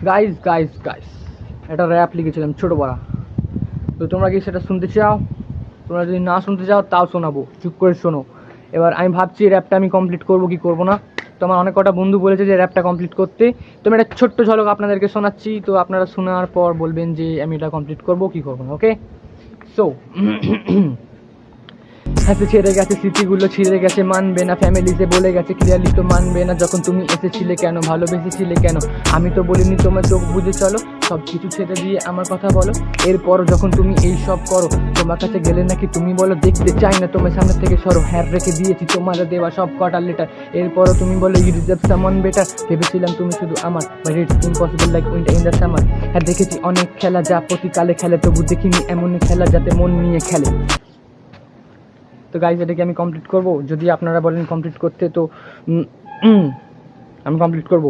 Guys guys guys, একটা rap লিখেছিলাম ছোটোবেলা। তো তোমরা কি সেটা শুনতে চাও? তোমরা যদি না শুনতে চাও তাও শোনাবো, চুপ করে শোনো। এবার আমি ভাবছি র্যাপটা আমি কমপ্লিট করবো কি করবো না। তো আমার অনেক কটা বন্ধু বলেছে যে র্যাপটা কমপ্লিট করতে। তো আমি একটা ছোট্ট ঝলক আপনাদেরকে শোনাচ্ছি, তো আপনারা শোনার পর বলবেন যে আমি এটা কমপ্লিট করবো কি করবো না। ওকে, সো হাতে ছেড়ে গেছে স্মৃতিগুলো, ছিঁড়ে গেছে, মানবে না ফ্যামিলিতে বলে গেছে ক্লিয়ারলি তো মানবে না। যখন তুমি এসেছিলে কেন, ভালোবেসেছিলে কেন, আমি তো বলিনি তোমার চোখ বুঝে চলো, সব কিছু ছেড়ে দিয়ে আমার কথা বলো। এরপর যখন তুমি এই সব করো, তোমার কাছে গেলে নাকি তুমি বলো দেখতে চাই না তোমার সামনে থেকে সরো। হ্যাঁ রেখে দিয়েছি তোমার দেওয়া সব কটা লেটার, এরপরও তুমি বলো ইউ ডিজার্ভ সামওয়ান বেটার। ভেবেছিলাম তুমি শুধু আমার, but it's impossible like winter in the summer. হ্যাঁ দেখেছি অনেক খেলা যা প্রতিকালে খেলে, তবু দেখিনি এমন খেলা যাতে মন নিয়ে খেলে। তো গাইজ এটাকে আমি কমপ্লিট করব, যদি আপনারা বলেন কমপ্লিট করতে তো আমি কমপ্লিট করব।